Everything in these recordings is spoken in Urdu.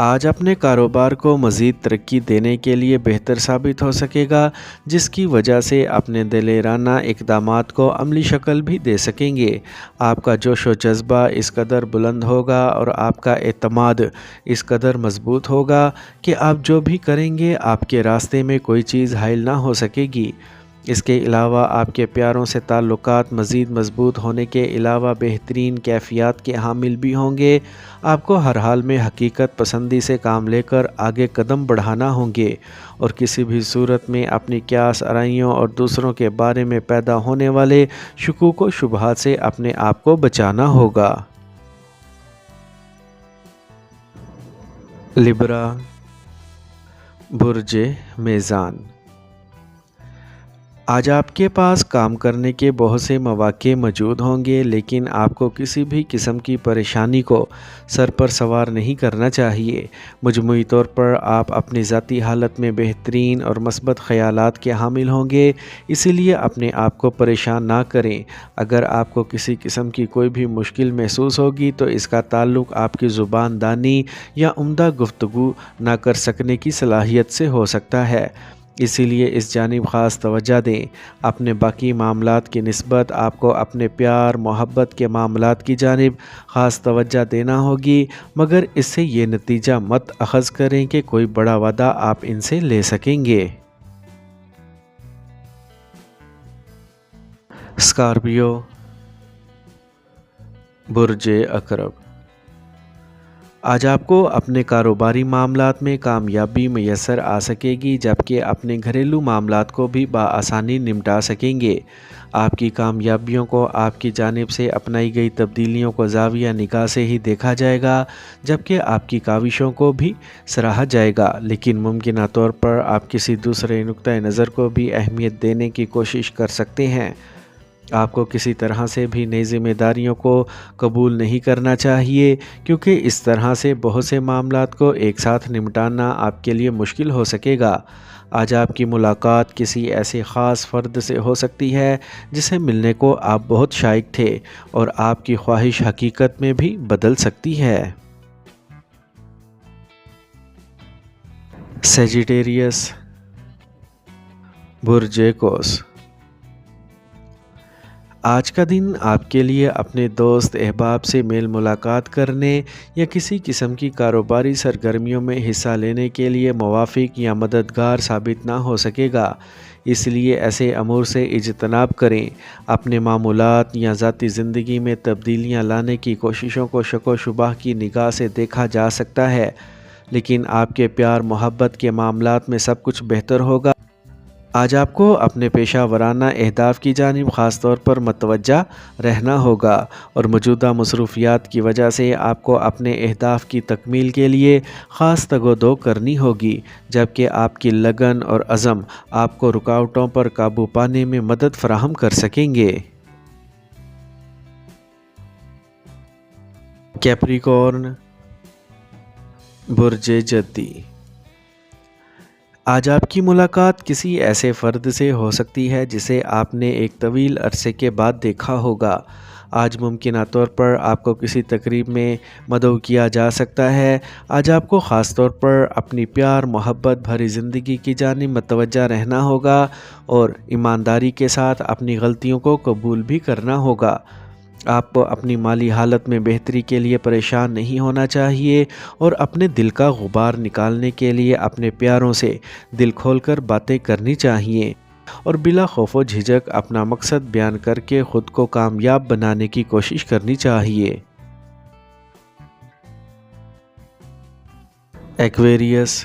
آج اپنے کاروبار کو مزید ترقی دینے کے لیے بہتر ثابت ہو سکے گا، جس کی وجہ سے اپنے دلیرانہ اقدامات کو عملی شکل بھی دے سکیں گے۔ آپ کا جوش و جذبہ اس قدر بلند ہوگا اور آپ کا اعتماد اس قدر مضبوط ہوگا کہ آپ جو بھی کریں گے آپ کے راستے میں کوئی چیز حائل نہ ہو سکے گی۔ اس کے علاوہ آپ کے پیاروں سے تعلقات مزید مضبوط ہونے کے علاوہ بہترین کیفیات کے حامل بھی ہوں گے۔ آپ کو ہر حال میں حقیقت پسندی سے کام لے کر آگے قدم بڑھانا ہوں گے اور کسی بھی صورت میں اپنی قیاس آرائیوں اور دوسروں کے بارے میں پیدا ہونے والے شکوک و شبہات سے اپنے آپ کو بچانا ہوگا۔ لبرا، برج میزان۔ آج آپ کے پاس کام کرنے کے بہت سے مواقع موجود ہوں گے، لیکن آپ کو کسی بھی قسم کی پریشانی کو سر پر سوار نہیں کرنا چاہیے۔ مجموعی طور پر آپ اپنی ذاتی حالت میں بہترین اور مثبت خیالات کے حامل ہوں گے، اسی لیے اپنے آپ کو پریشان نہ کریں۔ اگر آپ کو کسی قسم کی کوئی بھی مشکل محسوس ہوگی تو اس کا تعلق آپ کی زبان دانی یا عمدہ گفتگو نہ کر سکنے کی صلاحیت سے ہو سکتا ہے، اسی لیے اس جانب خاص توجہ دیں۔ اپنے باقی معاملات کی نسبت آپ کو اپنے پیار محبت کے معاملات کی جانب خاص توجہ دینا ہوگی، مگر اس سے یہ نتیجہ مت اخذ کریں کہ کوئی بڑا وعدہ آپ ان سے لے سکیں گے۔ اسکارپیو، برج عقرب۔ آج آپ کو اپنے کاروباری معاملات میں کامیابی میسر آ سکے گی، جبکہ اپنے گھریلو معاملات کو بھی بآسانی نمٹا سکیں گے۔ آپ کی کامیابیوں کو آپ کی جانب سے اپنائی گئی تبدیلیوں کو زاویہ نگاہ سے ہی دیکھا جائے گا، جبکہ آپ کی کاوشوں کو بھی سراہا جائے گا، لیکن ممکنہ طور پر آپ کسی دوسرے نقطہ نظر کو بھی اہمیت دینے کی کوشش کر سکتے ہیں۔ آپ کو کسی طرح سے بھی نئی ذمہ داریوں کو قبول نہیں کرنا چاہیے، کیونکہ اس طرح سے بہت سے معاملات کو ایک ساتھ نمٹانا آپ کے لیے مشکل ہو سکے گا۔ آج آپ کی ملاقات کسی ایسے خاص فرد سے ہو سکتی ہے جسے ملنے کو آپ بہت شائق تھے، اور آپ کی خواہش حقیقت میں بھی بدل سکتی ہے۔ سیجیٹیریس، برج قوس۔ آج کا دن آپ کے لیے اپنے دوست احباب سے میل ملاقات کرنے یا کسی قسم کی کاروباری سرگرمیوں میں حصہ لینے کے لیے موافق یا مددگار ثابت نہ ہو سکے گا، اس لیے ایسے امور سے اجتناب کریں۔ اپنے معمولات یا ذاتی زندگی میں تبدیلیاں لانے کی کوششوں کو شک و شبہ کی نگاہ سے دیکھا جا سکتا ہے، لیکن آپ کے پیار محبت کے معاملات میں سب کچھ بہتر ہوگا۔ آج آپ کو اپنے پیشہ ورانہ اہداف کی جانب خاص طور پر متوجہ رہنا ہوگا، اور موجودہ مصروفیات کی وجہ سے آپ کو اپنے اہداف کی تکمیل کے لیے خاص تگ و دو کرنی ہوگی، جبکہ آپ کی لگن اور عزم آپ کو رکاوٹوں پر قابو پانے میں مدد فراہم کر سکیں گے۔ کیپریکورن، برج جدی۔ آج آپ کی ملاقات کسی ایسے فرد سے ہو سکتی ہے جسے آپ نے ایک طویل عرصے کے بعد دیکھا ہوگا۔ آج ممکنہ طور پر آپ کو کسی تقریب میں مدعو کیا جا سکتا ہے۔ آج آپ کو خاص طور پر اپنی پیار محبت بھری زندگی کی جانب متوجہ رہنا ہوگا اور ایمانداری کے ساتھ اپنی غلطیوں کو قبول بھی کرنا ہوگا۔ آپ کو اپنی مالی حالت میں بہتری کے لیے پریشان نہیں ہونا چاہیے، اور اپنے دل کا غبار نکالنے کے لیے اپنے پیاروں سے دل کھول کر باتیں کرنی چاہیے، اور بلا خوف و جھجک اپنا مقصد بیان کر کے خود کو کامیاب بنانے کی کوشش کرنی چاہیے۔ ایکویریس،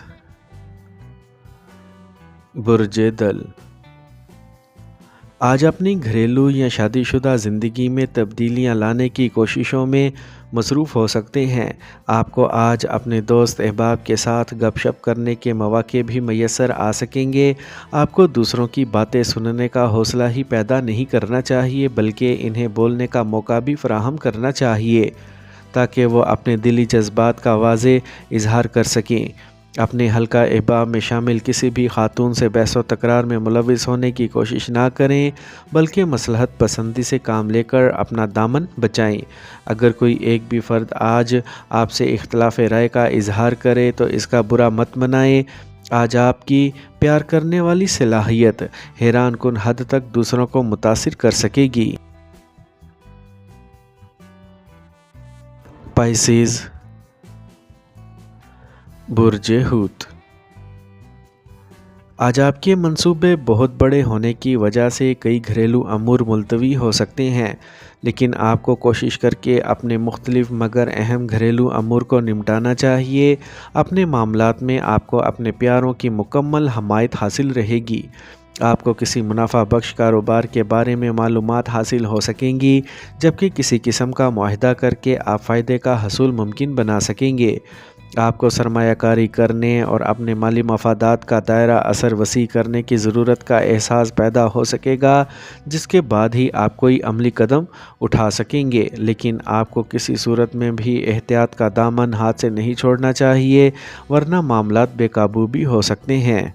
برج دل۔ آج اپنی گھریلو یا شادی شدہ زندگی میں تبدیلیاں لانے کی کوششوں میں مصروف ہو سکتے ہیں۔ آپ کو آج اپنے دوست احباب کے ساتھ گپ شپ کرنے کے مواقع بھی میسر آ سکیں گے۔ آپ کو دوسروں کی باتیں سننے کا حوصلہ ہی پیدا نہیں کرنا چاہیے، بلکہ انہیں بولنے کا موقع بھی فراہم کرنا چاہیے، تاکہ وہ اپنے دلی جذبات کا واضح اظہار کر سکیں۔ اپنے حلقہ احباب میں شامل کسی بھی خاتون سے بحث و تکرار میں ملوث ہونے کی کوشش نہ کریں، بلکہ مصلحت پسندی سے کام لے کر اپنا دامن بچائیں۔ اگر کوئی ایک بھی فرد آج آپ سے اختلاف رائے کا اظہار کرے تو اس کا برا مت منائیں۔ آج آپ کی پیار کرنے والی صلاحیت حیران کن حد تک دوسروں کو متاثر کر سکے گی۔ پائسیز، برج حوت۔ آج آپ کے منصوبے بہت بڑے ہونے کی وجہ سے کئی گھریلو امور ملتوی ہو سکتے ہیں، لیکن آپ کو کوشش کر کے اپنے مختلف مگر اہم گھریلو امور کو نمٹانا چاہیے۔ اپنے معاملات میں آپ کو اپنے پیاروں کی مکمل حمایت حاصل رہے گی۔ آپ کو کسی منافع بخش کاروبار کے بارے میں معلومات حاصل ہو سکیں گی، جبکہ کسی قسم کا معاہدہ کر کے آپ فائدے کا حصول ممکن بنا سکیں گے۔ آپ کو سرمایہ کاری کرنے اور اپنے مالی مفادات کا دائرہ اثر وسیع کرنے کی ضرورت کا احساس پیدا ہو سکے گا، جس کے بعد ہی آپ کوئی عملی قدم اٹھا سکیں گے، لیکن آپ کو کسی صورت میں بھی احتیاط کا دامن ہاتھ سے نہیں چھوڑنا چاہیے، ورنہ معاملات بے قابو بھی ہو سکتے ہیں۔